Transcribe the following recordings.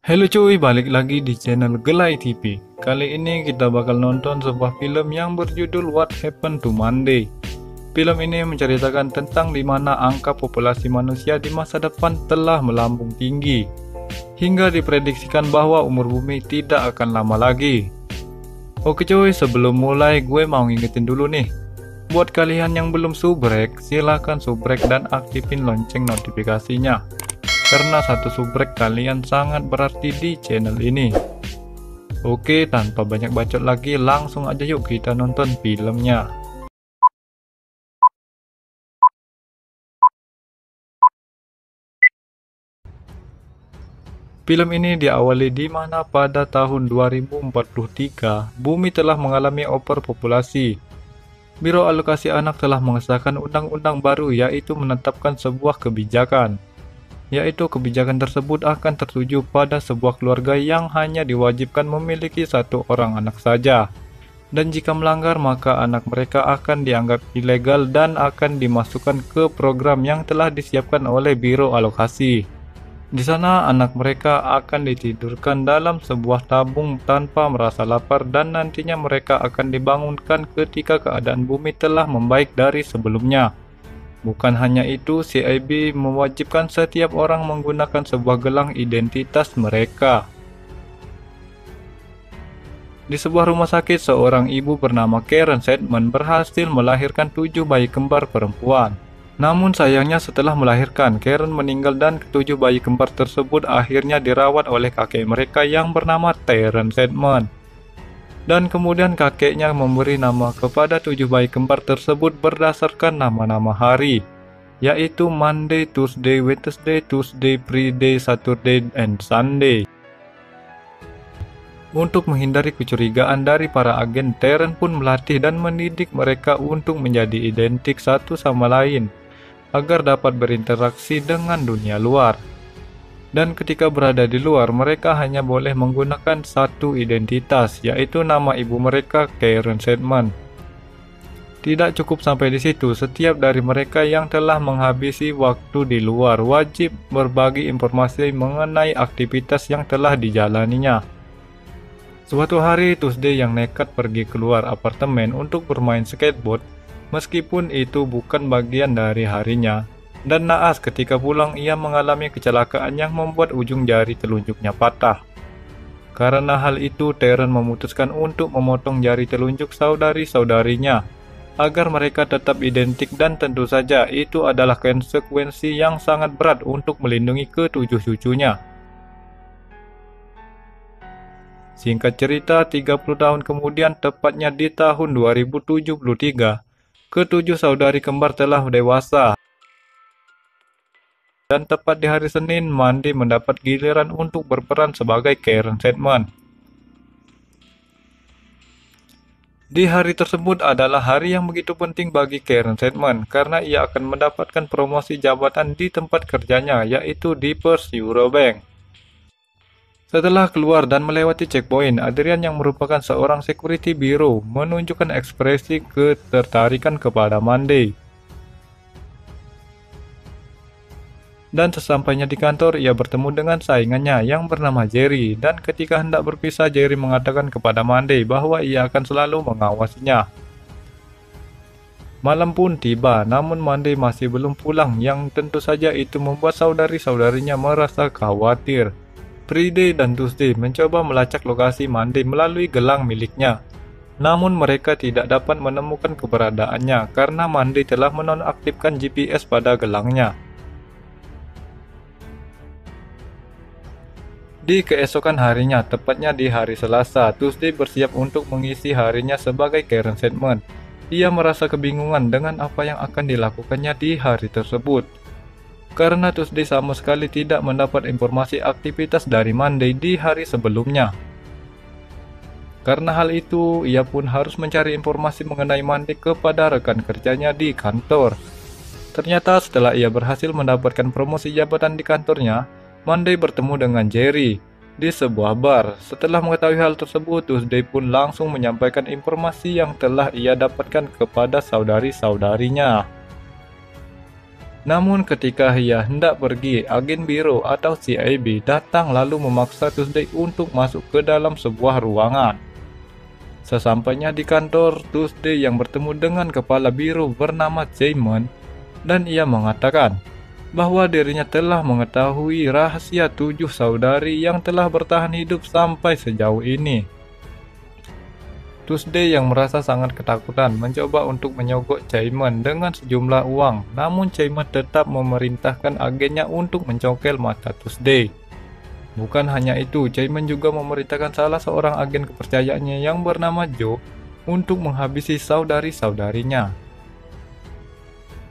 Halo cuy, balik lagi di channel Gelai TV. Kali ini kita bakal nonton sebuah film yang berjudul What Happened to Monday. Film ini menceritakan tentang di mana angka populasi manusia di masa depan telah melambung tinggi, hingga diprediksikan bahwa umur bumi tidak akan lama lagi. Oke cuy, sebelum mulai gue mau ngingetin dulu nih. Buat kalian yang belum subrek, silahkan subrek dan aktifin lonceng notifikasinya. Karena satu subrek kalian sangat berarti di channel ini. Oke, tanpa banyak bacot lagi, langsung aja yuk kita nonton filmnya. Film ini diawali di mana pada tahun 2043, bumi telah mengalami overpopulasi. Biro Alokasi Anak telah mengesahkan undang-undang baru, yaitu menetapkan sebuah kebijakan. Yaitu kebijakan tersebut akan tertuju pada sebuah keluarga yang hanya diwajibkan memiliki satu orang anak saja. Dan jika melanggar, maka anak mereka akan dianggap ilegal dan akan dimasukkan ke program yang telah disiapkan oleh Biro Alokasi. Di sana anak mereka akan ditidurkan dalam sebuah tabung tanpa merasa lapar, dan nantinya mereka akan dibangunkan ketika keadaan bumi telah membaik dari sebelumnya. Bukan hanya itu, CIB mewajibkan setiap orang menggunakan sebuah gelang identitas mereka. Di sebuah rumah sakit, seorang ibu bernama Karen Sedman berhasil melahirkan 7 bayi kembar perempuan. Namun sayangnya setelah melahirkan, Karen meninggal dan ketujuh bayi kembar tersebut akhirnya dirawat oleh kakek mereka yang bernama Terence Sedman. Dan kemudian kakeknya memberi nama kepada 7 bayi kembar tersebut berdasarkan nama-nama hari, yaitu Monday, Tuesday, Wednesday, Tuesday, Friday, Saturday, and Sunday. Untuk menghindari kecurigaan dari para agen, Terence pun melatih dan mendidik mereka untuk menjadi identik satu sama lain, agar dapat berinteraksi dengan dunia luar. Dan ketika berada di luar, mereka hanya boleh menggunakan satu identitas, yaitu nama ibu mereka, Karen Sedman. Tidak cukup sampai di situ, setiap dari mereka yang telah menghabisi waktu di luar wajib berbagi informasi mengenai aktivitas yang telah dijalaninya. Suatu hari, Tuesday yang nekat pergi keluar apartemen untuk bermain skateboard, meskipun itu bukan bagian dari harinya. Dan naas ketika pulang ia mengalami kecelakaan yang membuat ujung jari telunjuknya patah. Karena hal itu, Terence memutuskan untuk memotong jari telunjuk saudari-saudarinya agar mereka tetap identik, dan tentu saja itu adalah konsekuensi yang sangat berat untuk melindungi ketujuh cucunya. Singkat cerita, 30 tahun kemudian, tepatnya di tahun 2073, ketujuh saudari kembar telah dewasa. Dan tepat di hari Senin, Monday mendapat giliran untuk berperan sebagai Karen Sedman. Di hari tersebut adalah hari yang begitu penting bagi Karen Sedman karena ia akan mendapatkan promosi jabatan di tempat kerjanya, yaitu di First Eurobank. Setelah keluar dan melewati checkpoint, Adrian yang merupakan seorang security biro menunjukkan ekspresi ketertarikan kepada Monday. Dan sesampainya di kantor, ia bertemu dengan saingannya yang bernama Jerry. Dan ketika hendak berpisah, Jerry mengatakan kepada Monday bahwa ia akan selalu mengawasinya. Malam pun tiba, namun Monday masih belum pulang, yang tentu saja itu membuat saudari-saudarinya merasa khawatir. Friday dan Tuesday mencoba melacak lokasi Monday melalui gelang miliknya. Namun mereka tidak dapat menemukan keberadaannya karena Monday telah menonaktifkan GPS pada gelangnya. Di keesokan harinya, tepatnya di hari Selasa, Tuesday bersiap untuk mengisi harinya sebagai Karen Sedman. Ia merasa kebingungan dengan apa yang akan dilakukannya di hari tersebut. Karena Tuesday sama sekali tidak mendapat informasi aktivitas dari Monday di hari sebelumnya. Karena hal itu, ia pun harus mencari informasi mengenai Monday kepada rekan kerjanya di kantor. Ternyata setelah ia berhasil mendapatkan promosi jabatan di kantornya, Monday bertemu dengan Jerry di sebuah bar. Setelah mengetahui hal tersebut, Tuesday pun langsung menyampaikan informasi yang telah ia dapatkan kepada saudari-saudarinya. Namun ketika ia hendak pergi, agen biro atau CIB datang lalu memaksa Tuesday untuk masuk ke dalam sebuah ruangan. Sesampainya di kantor, Tuesday yang bertemu dengan kepala biro bernama Simon, dan ia mengatakan bahwa dirinya telah mengetahui rahasia 7 saudari yang telah bertahan hidup sampai sejauh ini. Tuesday yang merasa sangat ketakutan mencoba untuk menyogok Simon dengan sejumlah uang, namun Simon tetap memerintahkan agennya untuk mencongkel mata Tuesday. Bukan hanya itu, Simon juga memerintahkan salah seorang agen kepercayaannya yang bernama Joe untuk menghabisi saudari-saudarinya.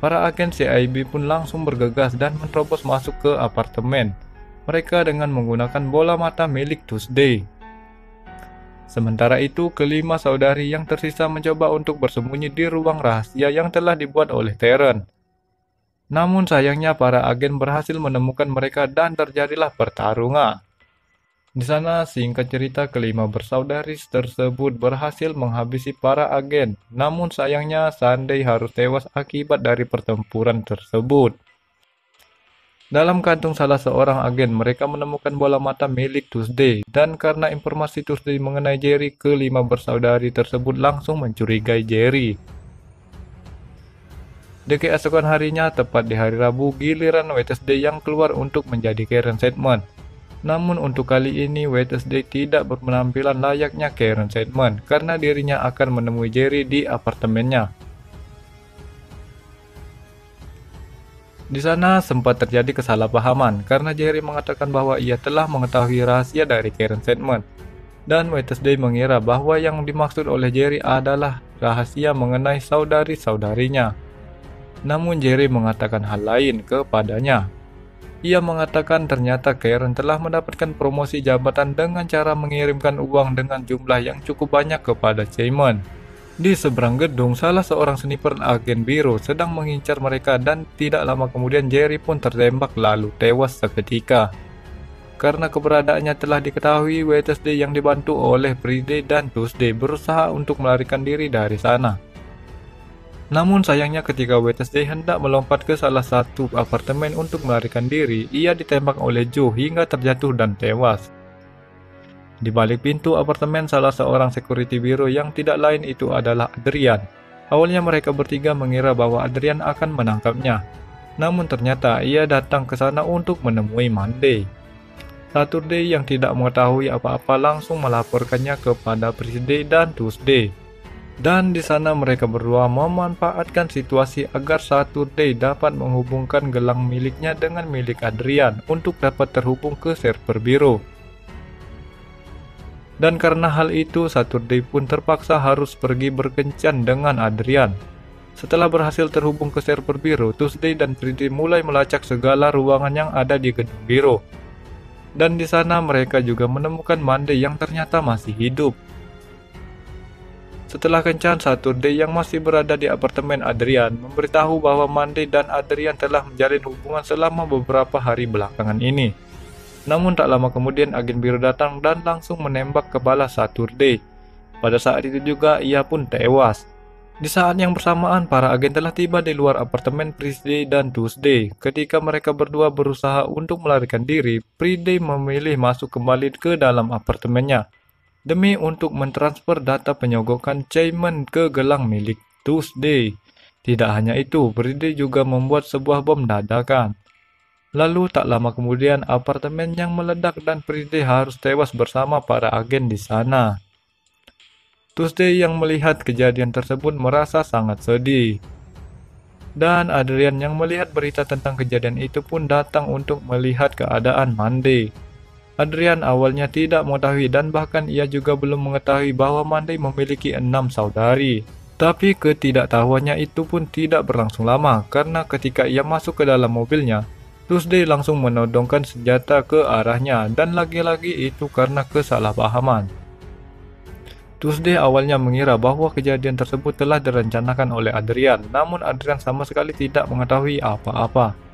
Para agen CIB pun langsung bergegas dan menerobos masuk ke apartemen mereka dengan menggunakan bola mata milik Tuesday. Sementara itu, kelima saudari yang tersisa mencoba untuk bersembunyi di ruang rahasia yang telah dibuat oleh Terence. Namun sayangnya para agen berhasil menemukan mereka dan terjadilah pertarungan. Di sana, singkat cerita, kelima bersaudari tersebut berhasil menghabisi para agen. Namun sayangnya Sunday harus tewas akibat dari pertempuran tersebut. Dalam kantung salah seorang agen, mereka menemukan bola mata milik Tuesday. Dan karena informasi Tuesday mengenai Jerry, kelima bersaudari tersebut langsung mencurigai Jerry. Di keesokan harinya, tepat di hari Rabu, giliran Wednesday yang keluar untuk menjadi Karen Sedman. Namun untuk kali ini Wednesday tidak berpenampilan layaknya Karen Sedman karena dirinya akan menemui Jerry di apartemennya. Di sana sempat terjadi kesalahpahaman karena Jerry mengatakan bahwa ia telah mengetahui rahasia dari Karen Sedman, dan Wednesday mengira bahwa yang dimaksud oleh Jerry adalah rahasia mengenai saudari-saudarinya. Namun Jerry mengatakan hal lain kepadanya. Ia mengatakan ternyata Karen telah mendapatkan promosi jabatan dengan cara mengirimkan uang dengan jumlah yang cukup banyak kepada Simon. Di seberang gedung, salah seorang sniper agen biro sedang mengincar mereka dan tidak lama kemudian Jerry pun tertembak lalu tewas seketika. Karena keberadaannya telah diketahui, Wednesday yang dibantu oleh Friday dan Tuesday berusaha untuk melarikan diri dari sana. Namun sayangnya ketika Wednesday hendak melompat ke salah satu apartemen untuk melarikan diri, ia ditembak oleh Joe hingga terjatuh dan tewas. Di balik pintu apartemen salah seorang security biro yang tidak lain itu adalah Adrian. Awalnya mereka bertiga mengira bahwa Adrian akan menangkapnya. Namun ternyata ia datang ke sana untuk menemui Monday. Saturday yang tidak mengetahui apa-apa langsung melaporkannya kepada Friday dan Tuesday. Dan di sana mereka berdua memanfaatkan situasi agar Saturday dapat menghubungkan gelang miliknya dengan milik Adrian untuk dapat terhubung ke server biro. Dan karena hal itu, Saturday pun terpaksa harus pergi berkencan dengan Adrian. Setelah berhasil terhubung ke server biro, Tuesday dan Friday mulai melacak segala ruangan yang ada di gedung biro. Dan di sana mereka juga menemukan Monday yang ternyata masih hidup. Setelah kencan, Saturday yang masih berada di apartemen Adrian memberitahu bahwa Monday dan Adrian telah menjalin hubungan selama beberapa hari belakangan ini. Namun tak lama kemudian agen biro datang dan langsung menembak kepala Saturday. Pada saat itu juga ia pun tewas. Di saat yang bersamaan, para agen telah tiba di luar apartemen Friday dan Tuesday. Ketika mereka berdua berusaha untuk melarikan diri, Friday memilih masuk kembali ke dalam apartemennya demi untuk mentransfer data penyogokan Simon ke gelang milik Tuesday. Tidak hanya itu, Friday juga membuat sebuah bom dadakan. Lalu tak lama kemudian apartemen yang meledak dan Friday harus tewas bersama para agen di sana. Tuesday yang melihat kejadian tersebut merasa sangat sedih. Dan Adrian yang melihat berita tentang kejadian itu pun datang untuk melihat keadaan Monday. Adrian awalnya tidak mengetahui dan bahkan ia juga belum mengetahui bahwa Monday memiliki 6 saudari. Tapi ketidaktahuannya itu pun tidak berlangsung lama karena ketika ia masuk ke dalam mobilnya, Tuesday langsung menodongkan senjata ke arahnya dan lagi-lagi itu karena kesalahpahaman. Tuesday awalnya mengira bahwa kejadian tersebut telah direncanakan oleh Adrian, namun Adrian sama sekali tidak mengetahui apa-apa.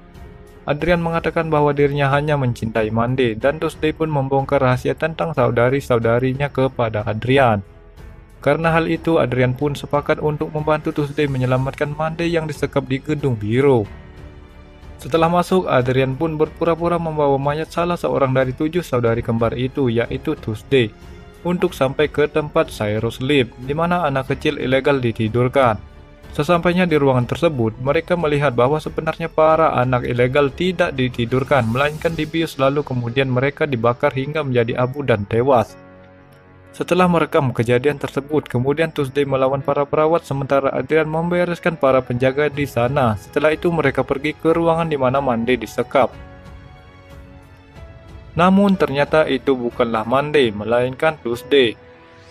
Adrian mengatakan bahwa dirinya hanya mencintai Monday dan Tuesday pun membongkar rahasia tentang saudari-saudarinya kepada Adrian. Karena hal itu, Adrian pun sepakat untuk membantu Tuesday menyelamatkan Monday yang disekap di gedung biro. Setelah masuk, Adrian pun berpura-pura membawa mayat salah seorang dari 7 saudari kembar itu, yaitu Tuesday, untuk sampai ke tempat Cyrus Sleep, di mana anak kecil ilegal ditidurkan. Sesampainya di ruangan tersebut, mereka melihat bahwa sebenarnya para anak ilegal tidak ditidurkan, melainkan dibius lalu kemudian mereka dibakar hingga menjadi abu dan tewas. Setelah merekam kejadian tersebut, kemudian Tuesday melawan para perawat sementara Adrian membereskan para penjaga di sana. Setelah itu mereka pergi ke ruangan di mana Monday disekap. Namun ternyata itu bukanlah Monday, melainkan Tuesday.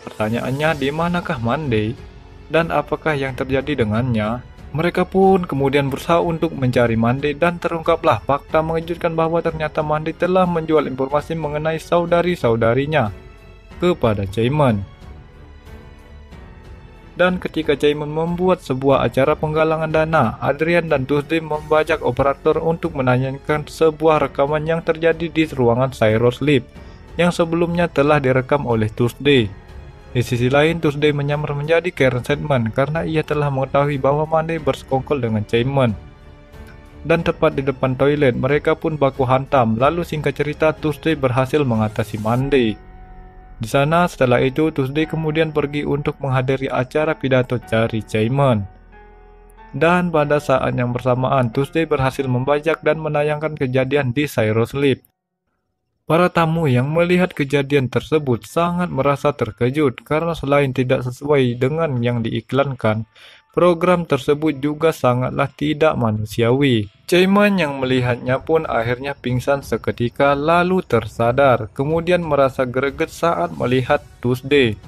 Pertanyaannya, di manakah Monday? Dan apakah yang terjadi dengannya? Mereka pun kemudian berusaha untuk mencari Monday dan terungkaplah fakta mengejutkan bahwa ternyata Monday telah menjual informasi mengenai saudari-saudarinya kepada Simon. Dan ketika Simon membuat sebuah acara penggalangan dana, Adrian dan Tuesday membajak operator untuk menanyakan sebuah rekaman yang terjadi di ruangan Cyrus Sleep yang sebelumnya telah direkam oleh Tuesday. Di sisi lain, Tuesday menyamar menjadi Karen Sedman karena ia telah mengetahui bahwa Monday bersekongkol dengan Simon. Dan tepat di depan toilet, mereka pun baku hantam. Lalu singkat cerita, Tuesday berhasil mengatasi Monday. Di sana setelah itu Tuesday kemudian pergi untuk menghadiri acara pidato dari Simon. Dan pada saat yang bersamaan Tuesday berhasil membajak dan menayangkan kejadian di Cyrus Sleep. Para tamu yang melihat kejadian tersebut sangat merasa terkejut karena selain tidak sesuai dengan yang diiklankan, program tersebut juga sangatlah tidak manusiawi. Simon yang melihatnya pun akhirnya pingsan seketika lalu tersadar, kemudian merasa greget saat melihat Tuesday.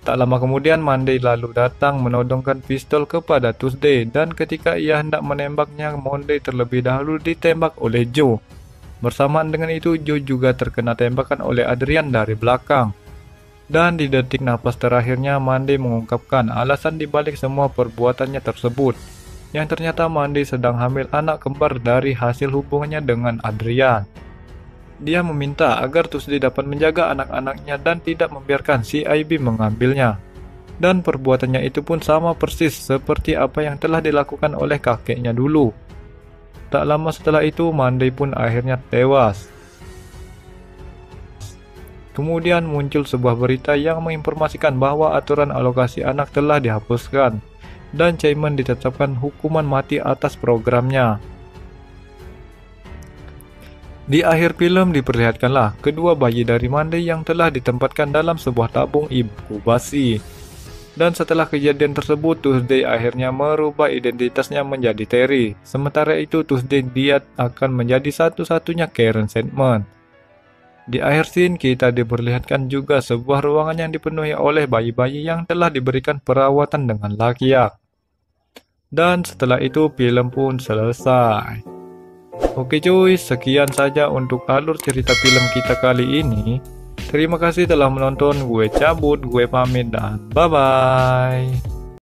Tak lama kemudian Monday lalu datang menodongkan pistol kepada Tuesday dan ketika ia hendak menembaknya, Monday terlebih dahulu ditembak oleh Joe. Bersamaan dengan itu Joe juga terkena tembakan oleh Adrian dari belakang. Dan di detik napas terakhirnya Monday mengungkapkan alasan dibalik semua perbuatannya tersebut, yang ternyata Monday sedang hamil anak kembar dari hasil hubungannya dengan Adrian. Dia meminta agar Tuesday dapat menjaga anak-anaknya dan tidak membiarkan si Ivy mengambilnya. Dan perbuatannya itu pun sama persis seperti apa yang telah dilakukan oleh kakeknya dulu. Tak lama setelah itu Monday pun akhirnya tewas. Kemudian muncul sebuah berita yang menginformasikan bahwa aturan alokasi anak telah dihapuskan dan Simon ditetapkan hukuman mati atas programnya. Di akhir film diperlihatkanlah kedua bayi dari Monday yang telah ditempatkan dalam sebuah tabung inkubasi. Dan setelah kejadian tersebut, Tuesday akhirnya merubah identitasnya menjadi Terry. Sementara itu, Tuesday dia akan menjadi satu-satunya Karen Sedman. Di akhir scene, kita diperlihatkan juga sebuah ruangan yang dipenuhi oleh bayi-bayi yang telah diberikan perawatan dengan layak. Dan setelah itu, film pun selesai. Oke cuy, sekian saja untuk alur cerita film kita kali ini. Terima kasih telah menonton, gue cabut, gue pamit dan bye-bye.